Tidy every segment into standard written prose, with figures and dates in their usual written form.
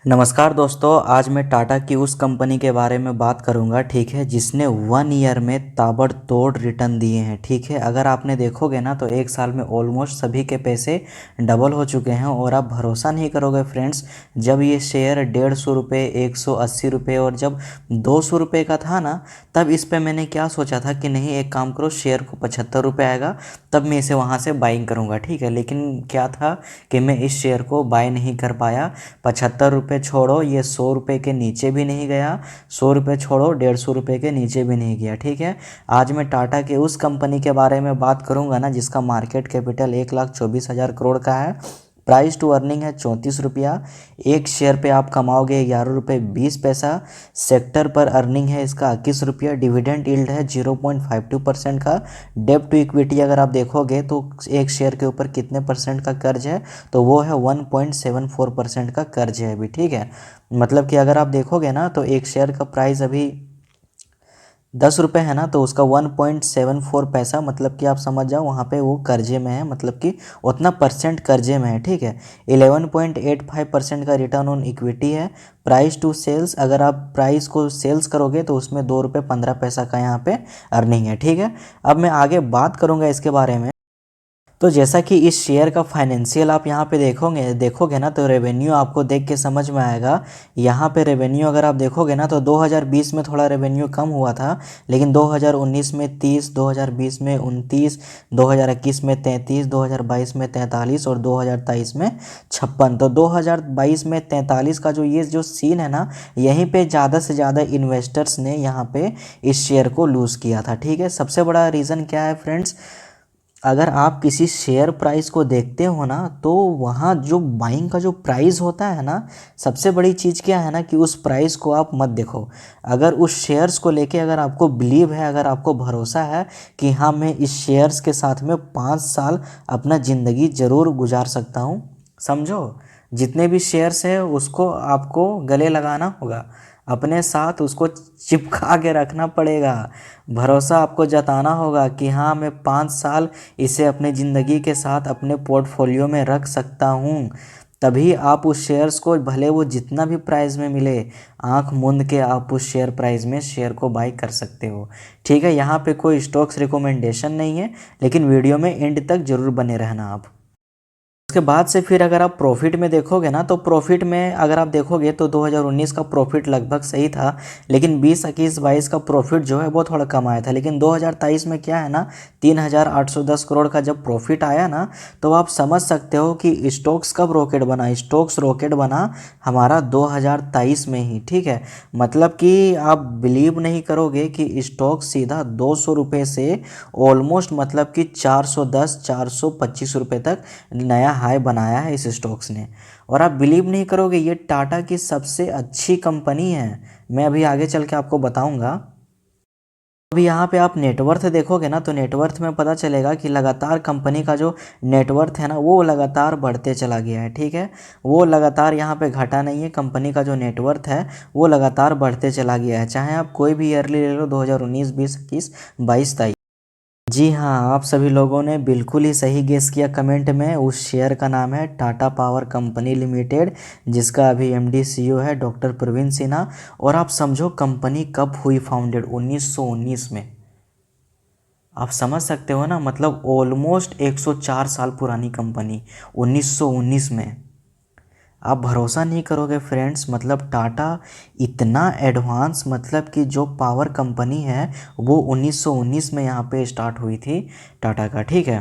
नमस्कार दोस्तों, आज मैं टाटा की उस कंपनी के बारे में बात करूंगा, ठीक है, जिसने 1 ईयर में ताबड़तोड़ रिटर्न दिए हैं। ठीक है, अगर आपने देखोगे ना तो 1 साल में ऑलमोस्ट सभी के पैसे डबल हो चुके हैं। और आप भरोसा नहीं करोगे फ्रेंड्स, जब ये शेयर 150 रुपये, 180 रुपये और जब 200 रुपये का था ना, तब इस पे मैंने क्या सोचा था कि नहीं, एक काम करो, शेयर को 75 रुपये आएगा तब मैं इसे वहाँ से बाइंग करूँगा। ठीक है, लेकिन क्या था कि मैं इस शेयर को बाय नहीं कर पाया। 75 रुपये छोड़ो, ये 100 रुपये के नीचे भी नहीं गया। 100 रुपये छोड़ो, 150 रुपये के नीचे भी नहीं गया। ठीक है, आज मैं टाटा के उस कंपनी के बारे में बात करूंगा ना, जिसका मार्केट कैपिटल 1,24,000 करोड़ का है। प्राइस टू अर्निंग है 34 रुपया। एक शेयर पे आप कमाओगे 11 रुपये 20 पैसा। सेक्टर पर अर्निंग है इसका 21 रुपया। डिविडेंड यील्ड है 0.52% का। डेब्ट टू इक्विटी अगर आप देखोगे तो एक शेयर के ऊपर कितने परसेंट का कर्ज है, तो वो है 1.74% का कर्ज है अभी। ठीक है, मतलब कि अगर आप देखोगे ना तो एक शेयर का प्राइस अभी 10 रुपये है ना, तो उसका 1.74 पैसा, मतलब कि आप समझ जाओ वहाँ पे वो कर्जे में है, मतलब कि उतना परसेंट कर्जे में है। ठीक है, 11.85% का रिटर्न ऑन इक्विटी है। प्राइस टू सेल्स, अगर आप प्राइस को सेल्स करोगे तो उसमें 2 रुपये 15 पैसा का यहाँ पे अर्निंग है। ठीक है, अब मैं आगे बात करूँगा इसके बारे में। तो जैसा कि इस शेयर का फाइनेंशियल आप यहाँ पे देखोगे ना, तो रेवेन्यू आपको देख के समझ में आएगा। यहाँ पे रेवेन्यू अगर आप देखोगे ना तो 2020 में थोड़ा रेवेन्यू कम हुआ था, लेकिन 2019 में 30, 2020 में 29, 2021 में 33, 2022 में 43 और 2023 में 56। तो 2022 में 43 का ये जो सीन है ना, यहीं पे ज़्यादा से ज़्यादा इन्वेस्टर्स ने यहाँ पे इस शेयर को लूज़ किया था। ठीक है, सबसे बड़ा रीज़न क्या है फ्रेंड्स, अगर आप किसी शेयर प्राइस को देखते हो ना, तो वहाँ जो बाइंग का जो प्राइस होता है ना, सबसे बड़ी चीज़ क्या है ना कि उस प्राइस को आप मत देखो। अगर उस शेयर्स को लेके अगर आपको बिलीव है, अगर आपको भरोसा है कि हाँ मैं इस शेयर्स के साथ में 5 साल अपना ज़िंदगी ज़रूर गुजार सकता हूँ, समझो, जितने भी शेयर्स है उसको आपको गले लगाना होगा, अपने साथ उसको चिपका के रखना पड़ेगा। भरोसा आपको जताना होगा कि हाँ मैं 5 साल इसे अपने ज़िंदगी के साथ अपने पोर्टफोलियो में रख सकता हूँ। तभी आप उस शेयर्स को, भले वो जितना भी प्राइस में मिले, आंख मूंद के आप उस शेयर प्राइस में शेयर को बाई कर सकते हो। ठीक है, यहाँ पे कोई स्टॉक्स रिकमेंडेशन नहीं है, लेकिन वीडियो में एंड तक ज़रूर बने रहना आप। उसके बाद से फिर अगर आप प्रॉफिट में देखोगे ना, तो प्रॉफिट में अगर आप देखोगे तो 2019 का प्रॉफिट लगभग सही था, लेकिन 20, 21, 22 का प्रॉफिट जो है वो थोड़ा कम आया था। लेकिन 2023 में क्या है ना, 3,810 करोड़ का जब प्रॉफिट आया ना, तो आप समझ सकते हो कि स्टॉक्स कब रॉकेट बना। स्टॉक्स रॉकेट बना हमारा 2023 में ही। ठीक है, मतलब कि आप बिलीव नहीं करोगे कि स्टॉक सीधा 200 रुपये से ऑलमोस्ट, मतलब कि 410, 425 रुपये तक नया हाई बनाया है इस स्टॉक्स ने। और आप बिलीव नहीं करोगे, ये टाटा की सबसे अच्छी कंपनी है। मैं अभी आगे चल के आपको बताऊंगा। अभी यहाँ पे आप नेटवर्थ देखोगे ना, तो नेटवर्थ में पता चलेगा कि लगातार कंपनी का जो नेटवर्थ है ना, वो लगातार बढ़ते चला गया है। ठीक है, वो लगातार यहाँ पे घटा नहीं है। कंपनी का जो नेटवर्थ है वो लगातार बढ़ते चला गया है, चाहे आप कोई भी ईयरली ले लो, 2019, 20, 21, 22, 23। जी हाँ, आप सभी लोगों ने बिल्कुल ही सही गेस किया कमेंट में। उस शेयर का नाम है टाटा पावर कंपनी लिमिटेड, जिसका अभी एमडी सीईओ है डॉक्टर प्रवीण सिन्हा। और आप समझो कंपनी कब हुई फाउंडेड, 1919 में। आप समझ सकते हो ना, मतलब ऑलमोस्ट 104 साल पुरानी कंपनी, 1919 में। आप भरोसा नहीं करोगे फ्रेंड्स, मतलब टाटा इतना एडवांस, मतलब कि जो पावर कंपनी है वो 1919 में यहाँ पे स्टार्ट हुई थी टाटा का। ठीक है,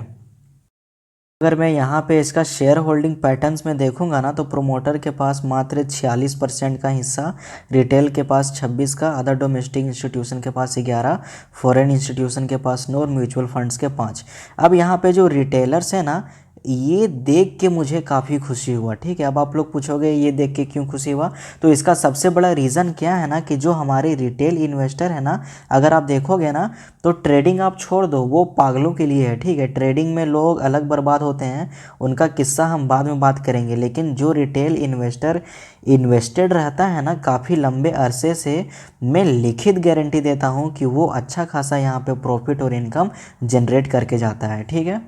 अगर मैं यहाँ पे इसका शेयर होल्डिंग पैटर्न्स में देखूंगा ना, तो प्रोमोटर के पास मात्र 46% का हिस्सा, रिटेल के पास 26 का, अदर डोमेस्टिक इंस्टीट्यूशन के पास 11, फॉरेन इंस्टीट्यूशन के पास 9 और म्यूचुअल फंड्स के 5। अब यहाँ पे जो रिटेलर्स है ना, ये देख के मुझे काफ़ी खुशी हुआ। ठीक है, अब आप लोग पूछोगे ये देख के क्यों खुशी हुआ, तो इसका सबसे बड़ा रीज़न क्या है ना कि जो हमारे रिटेल इन्वेस्टर है ना, अगर आप देखोगे ना, तो ट्रेडिंग आप छोड़ दो, वो पागलों के लिए है। ठीक है, ट्रेडिंग में लोग अलग बर्बाद होते हैं, उनका किस्सा हम बाद में बात करेंगे। लेकिन जो रिटेल इन्वेस्टर इन्वेस्टेड रहता है ना काफ़ी लंबे अरसे से, मैं लिखित गारंटी देता हूँ कि वो अच्छा खासा यहाँ पे प्रॉफिट और इनकम जनरेट करके जाता है। ठीक है,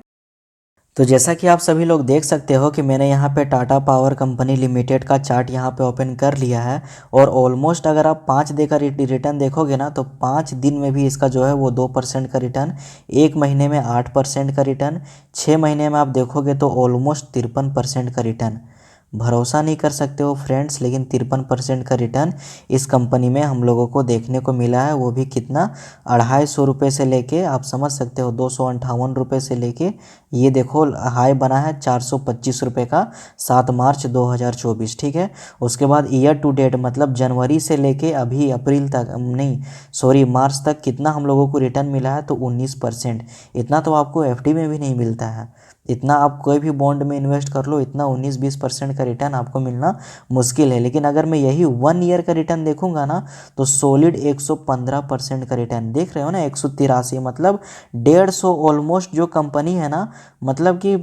तो जैसा कि आप सभी लोग देख सकते हो कि मैंने यहाँ पे टाटा पावर कंपनी लिमिटेड का चार्ट यहाँ पे ओपन कर लिया है। और ऑलमोस्ट अगर आप 5 दिन का रिटर्न देखोगे ना, तो 5 दिन में भी इसका जो है वो 2% का रिटर्न, 1 महीने में 8% का रिटर्न, 6 महीने में आप देखोगे तो ऑलमोस्ट 53% का रिटर्न। भरोसा नहीं कर सकते हो फ्रेंड्स, लेकिन 53% का रिटर्न इस कंपनी में हम लोगों को देखने को मिला है। वो भी कितना, 250 रुपये से लेके, आप समझ सकते हो 258 रुपये से लेके, ये देखो हाई बना है 425 रुपये का 7 मार्च 2024, ठीक है। उसके बाद ईयर टू डेट मतलब जनवरी से लेके अभी अप्रैल तक, नहीं सॉरी मार्च तक, कितना हम लोगों को रिटर्न मिला है तो 19%। इतना तो आपको एफडी में भी नहीं मिलता है। इतना आप कोई भी बॉन्ड में इन्वेस्ट कर लो, इतना 19-20% का रिटर्न आपको मिलना मुश्किल है। लेकिन अगर मैं यही 1 ईयर का रिटर्न देखूंगा ना, तो सॉलिड 115% का रिटर्न देख रहे हो ना, 183, मतलब 150 ऑलमोस्ट जो कंपनी है ना, मतलब कि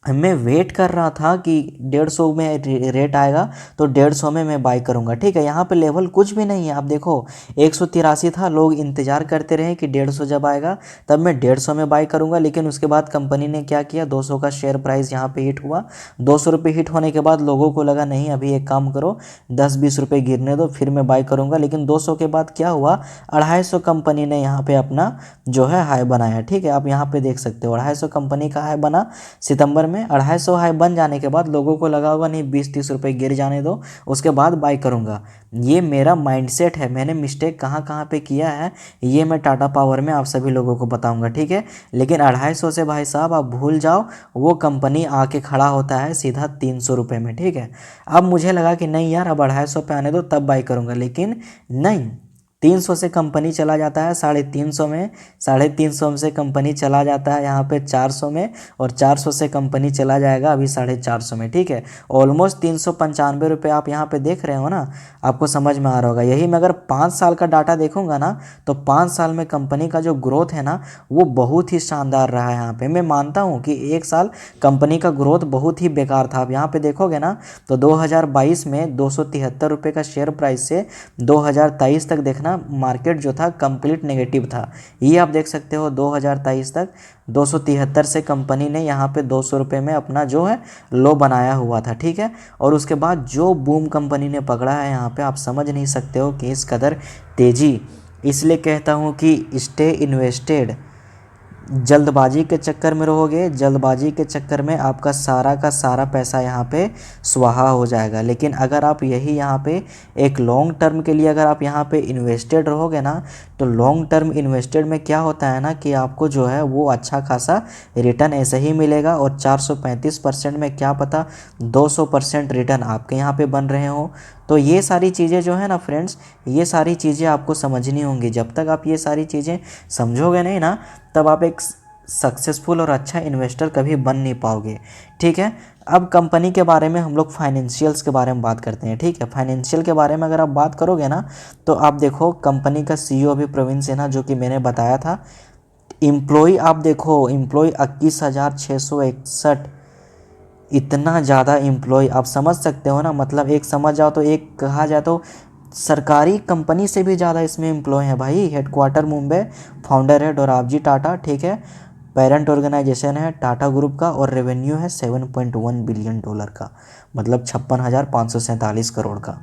मैं वेट कर रहा था कि 150 में रेट आएगा तो 150 में मैं बाई करूंगा, ठीक है। यहाँ पे लेवल कुछ भी नहीं है, आप देखो 183 था, लोग इंतजार करते रहे कि 150 जब आएगा तब मैं 150 में बाई करूंगा। लेकिन उसके बाद कंपनी ने क्या किया, 200 का शेयर प्राइस यहाँ पे हिट हुआ। 200 रुपये हिट होने के बाद लोगों को लगा नहीं अभी एक काम करो, 10-20 रुपये गिरने दो फिर मैं बाई करूँगा। लेकिन 200 के बाद क्या हुआ, 250 कंपनी ने यहाँ पे अपना जो है हाई बनाया, ठीक है। आप यहाँ पे देख सकते हो 250 कंपनी का हाई बना सितंबर में। 250 हाई बन जाने के बाद लोगों को लगा होगा नहीं 20-30 रुपये गिर जाने दो, उसके बाद बाई करूँगा। ये मेरा माइंडसेट है, मैंने मिस्टेक कहाँ कहाँ पे किया है ये मैं टाटा पावर में आप सभी लोगों को बताऊंगा, ठीक है। लेकिन 250 से भाई साहब आप भूल जाओ, वो कंपनी आके खड़ा होता है सीधा 300 रुपये में, ठीक है। अब मुझे लगा कि नहीं यार अब 250 पे आने दो तब बाई करूँगा, लेकिन नहीं, 300 से कंपनी चला जाता है 350 में, 350 से कंपनी चला जाता है यहाँ पे 400 में, और 400 से कंपनी चला जाएगा अभी 450 में, ठीक है। ऑलमोस्ट 395 रुपये आप यहाँ पे देख रहे हो ना, आपको समझ में आ रहा होगा। यही मैं अगर 5 साल का डाटा देखूंगा ना, तो 5 साल में कंपनी का जो ग्रोथ है ना वो बहुत ही शानदार रहा है। यहाँ पे मैं मानता हूँ कि 1 साल कंपनी का ग्रोथ बहुत ही बेकार था। आप यहाँ पे देखोगे ना, तो 2022 में 273 रुपये का शेयर प्राइस से 2023 तक देखना मार्केट जो था कंप्लीट नेगेटिव था। ये आप देख सकते हो 2023 तक 273 से कंपनी ने यहाँ पे 200 रुपये में अपना जो है लो बनाया हुआ था, ठीक है। और उसके बाद जो बूम कंपनी ने पकड़ा है यहाँ पे, आप समझ नहीं सकते हो कि इस कदर तेज़ी। इसलिए कहता हूँ कि स्टे इन्वेस्टेड। जल्दबाजी के चक्कर में रहोगे, जल्दबाजी के चक्कर में आपका सारा का सारा पैसा यहाँ पे स्वाहा हो जाएगा। लेकिन अगर आप यही यहाँ पे एक लॉन्ग टर्म के लिए अगर आप यहाँ पे इन्वेस्टेड रहोगे ना, तो लॉन्ग टर्म इन्वेस्टेड में क्या होता है ना कि आपको जो है वो अच्छा खासा रिटर्न ऐसे ही मिलेगा। और 435% में क्या पता 200% रिटर्न आपके यहाँ पे बन रहे हो। तो ये सारी चीज़ें जो है ना फ्रेंड्स, ये सारी चीज़ें आपको समझनी होंगी। जब तक आप ये सारी चीज़ें समझोगे नहीं ना, तब आप एक सक्सेसफुल और अच्छा इन्वेस्टर कभी बन नहीं पाओगे, ठीक है। अब कंपनी के बारे में हम लोग फाइनेंशियल्स के बारे में बात करते हैं, ठीक है। फाइनेंशियल के बारे में अगर आप बात करोगे ना, तो आप देखो कंपनी का सीईओ अभी प्रवीण सिन्हा, जो कि मैंने बताया था। एम्प्लॉय आप देखो, एम्प्लॉय 21,661, इतना ज़्यादा एम्प्लॉय, आप समझ सकते हो ना। मतलब एक समझ जाओ तो एक कहा जाए तो सरकारी कंपनी से भी ज़्यादा इसमें एम्प्लॉय हैं भाई। हेडक्वार्टर मुंबई, फाउंडर है डोराबजी टाटा, ठीक है। पेरेंट ऑर्गेनाइजेशन है टाटा ग्रुप का, और रेवेन्यू है $7.1 बिलियन का, मतलब 56,547 करोड़ का।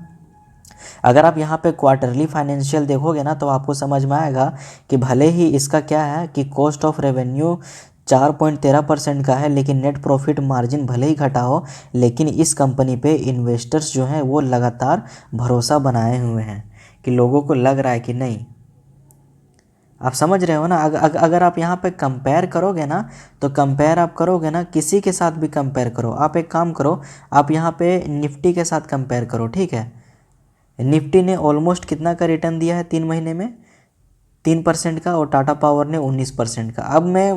अगर आप यहाँ पे क्वार्टरली फाइनेंशियल देखोगे ना, तो आपको समझ में आएगा कि भले ही इसका क्या है कि कॉस्ट ऑफ रेवेन्यू 4.13% का है, लेकिन नेट प्रॉफिट मार्जिन भले ही घटा हो, लेकिन इस कंपनी पे इन्वेस्टर्स जो हैं वो लगातार भरोसा बनाए हुए हैं कि लोगों को लग रहा है कि नहीं। आप समझ रहे हो ना। अगर आप यहाँ पे कंपेयर करोगे ना, तो कंपेयर आप करोगे ना किसी के साथ भी कंपेयर करो। आप एक काम करो, आप यहाँ पे निफ्टी के साथ कंपेयर करो, ठीक है। निफ्टी ने ऑलमोस्ट कितना का रिटर्न दिया है 3 महीने में, 3% का, और टाटा पावर ने 19% का। अब मैं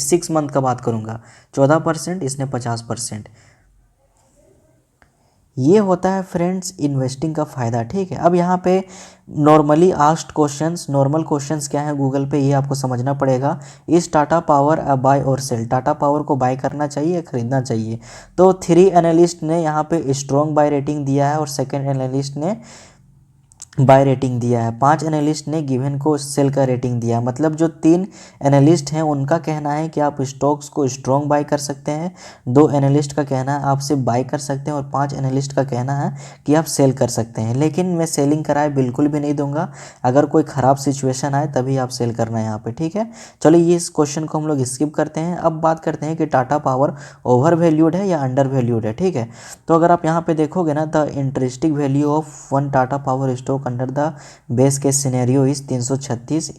6 मंथ का बात करूँगा, 14%, इसने 50%। ये होता है फ्रेंड्स इन्वेस्टिंग का फ़ायदा, ठीक है। अब यहाँ पे normally asked questions, normal questions क्या है गूगल पे, ये आपको समझना पड़ेगा। इस टाटा पावर अ बाय और सेल, टाटा पावर को बाय करना चाहिए या खरीदना चाहिए। तो 3 एनालिस्ट ने यहाँ पे स्ट्रॉन्ग बाय रेटिंग दिया है, और सेकंड एनालिस्ट ने बाय रेटिंग दिया है, 5 एनालिस्ट ने गिवन को सेल का रेटिंग दिया है। मतलब जो 3 एनालिस्ट हैं उनका कहना है कि आप स्टॉक्स को स्ट्रॉन्ग बाय कर सकते हैं, 2 एनालिस्ट का कहना है आप सिर्फ बाय कर सकते हैं और 5 एनालिस्ट का कहना है कि आप सेल कर सकते हैं। लेकिन मैं सेलिंग कराए बिल्कुल भी नहीं दूंगा, अगर कोई ख़राब सिचुएशन आए तभी आप सेल करना है यहाँ पे, ठीक है। चलिए ये इस क्वेश्चन को हम लोग स्किप करते हैं। अब बात करते हैं कि टाटा पावर ओवर वैल्यूड है या अंडर वैल्यूड है, ठीक है। तो अगर आप यहाँ पे देखोगे ना, the interesting value of one Tata power stock under the base case scenario is 336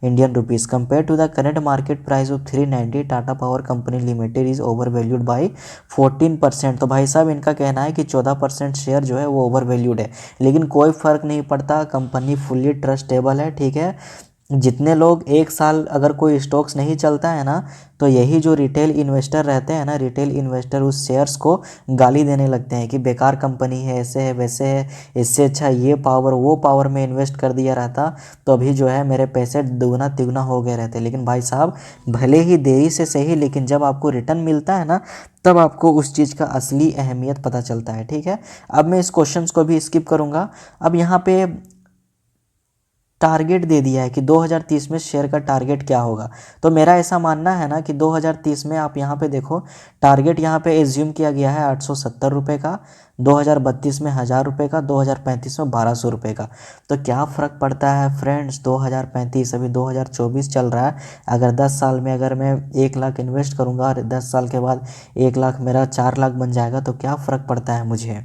Indian rupees compare to the current market price of 390। Tata power company limited is over valued by 14%। तो भाई साहब इनका कहना है कि 14% शेयर जो है वो ओवर वैल्यूड है, लेकिन कोई फ़र्क नहीं पड़ता, कंपनी फुल्ली ट्रस्टेबल है, ठीक है। जितने लोग एक साल अगर कोई स्टॉक्स नहीं चलता है ना, तो यही जो रिटेल इन्वेस्टर रहते हैं ना, रिटेल इन्वेस्टर उस शेयर्स को गाली देने लगते हैं कि बेकार कंपनी है, ऐसे है वैसे है, इससे अच्छा ये पावर वो पावर में इन्वेस्ट कर दिया रहता तो अभी जो है मेरे पैसे दुगना तिगुना हो गए रहते। लेकिन भाई साहब भले ही देरी से सही, लेकिन जब आपको रिटर्न मिलता है ना, तब आपको उस चीज़ का असली अहमियत पता चलता है, ठीक है। अब मैं इस क्वेश्चन को भी स्किप करूँगा। अब यहाँ पे टारगेट दे दिया है कि 2030 में शेयर का टारगेट क्या होगा। तो मेरा ऐसा मानना है ना कि 2030 में आप यहाँ पे देखो, टारगेट यहाँ पे एज्यूम किया गया है 870 रुपये का, 2032 में 1000 रुपये का, 2035 में 1200 रुपये का। तो क्या फ़र्क पड़ता है फ्रेंड्स, 2035 अभी 2024 चल रहा है, अगर 10 साल में अगर मैं 1 लाख इन्वेस्ट करूँगा और 10 साल के बाद 1 लाख मेरा 4 लाख बन जाएगा, तो क्या फ़र्क पड़ता है मुझे।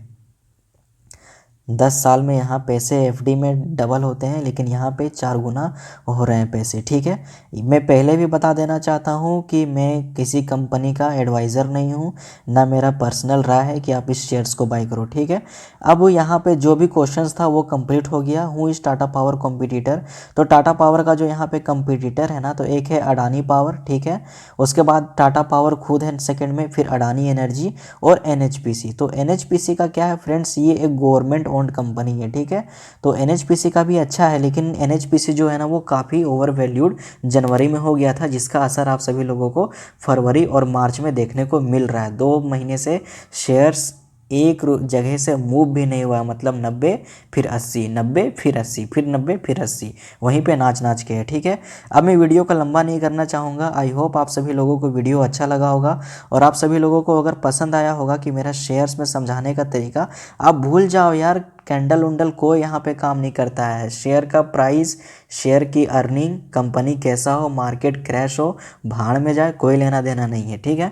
10 साल में यहाँ पैसे एफडी में डबल होते हैं, लेकिन यहाँ पे 4 गुना हो रहे हैं पैसे, ठीक है। मैं पहले भी बता देना चाहता हूँ कि मैं किसी कंपनी का एडवाइज़र नहीं हूँ, ना मेरा पर्सनल राय है कि आप इस शेयर्स को बाई करो, ठीक है। अब यहाँ पे जो भी क्वेश्चंस था वो कंप्लीट हो गया। हूँ इस टाटा पावर कॉम्पिटिटर, तो टाटा पावर का जो यहाँ पे कंपिटिटर है ना, तो एक है अडानी पावर, ठीक है। उसके बाद टाटा पावर खुद है सेकेंड में, फिर अडानी एनर्जी और एनएचपीसी। तो एनएचपीसी का क्या है फ्रेंड्स, ये एक गवर्नमेंट ओन्ड कंपनी है, ठीक है। तो एनएचपीसी का भी अच्छा है, लेकिन एनएचपीसी जो है ना वो काफ़ी ओवर वैल्यूड जनवरी में हो गया था, जिसका असर आप सभी लोगों को फरवरी और मार्च में देखने को मिल रहा है। 2 महीने से शेयर्स एक जगह से मूव भी नहीं हुआ, मतलब 90 फिर 80, 90 फिर 80, फिर 90 फिर 80, वहीं पे नाच नाच के है, ठीक है। अब मैं वीडियो को लंबा नहीं करना चाहूँगा। आई होप आप सभी लोगों को वीडियो अच्छा लगा होगा, और आप सभी लोगों को अगर पसंद आया होगा कि मेरा शेयर्स में समझाने का तरीका, आप भूल जाओ यार, कैंडल उंडल कोई यहाँ पे काम नहीं करता है। शेयर का प्राइस, शेयर की अर्निंग, कंपनी कैसा हो, मार्केट क्रैश हो, भाड़ में जाए, कोई लेना देना नहीं है, ठीक है।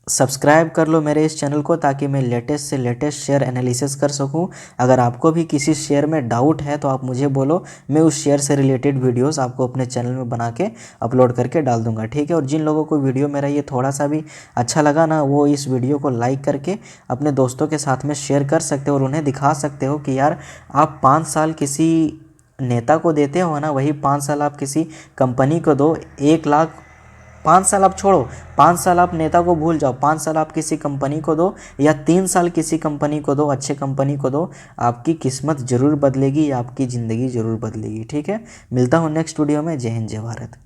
सब्सक्राइब कर लो मेरे इस चैनल को, ताकि मैं लेटेस्ट से लेटेस्ट शेयर एनालिसिस कर सकूं। अगर आपको भी किसी शेयर में डाउट है तो आप मुझे बोलो, मैं उस शेयर से रिलेटेड वीडियोस आपको अपने चैनल में बना के अपलोड करके डाल दूंगा, ठीक है। और जिन लोगों को वीडियो मेरा ये थोड़ा सा भी अच्छा लगा ना, वो इस वीडियो को लाइक करके अपने दोस्तों के साथ में शेयर कर सकते हो और उन्हें दिखा सकते हो कि यार आप 5 साल किसी नेता को देते हो ना, वही 5 साल आप किसी कंपनी को दो। 1 लाख, 5 साल आप छोड़ो, 5 साल आप नेता को भूल जाओ, 5 साल आप किसी कंपनी को दो, या 3 साल किसी कंपनी को दो, अच्छे कंपनी को दो, आपकी किस्मत ज़रूर बदलेगी, आपकी ज़िंदगी ज़रूर बदलेगी, ठीक है। मिलता हूँ नेक्स्ट वीडियो में। जय हिंद, जय भारत।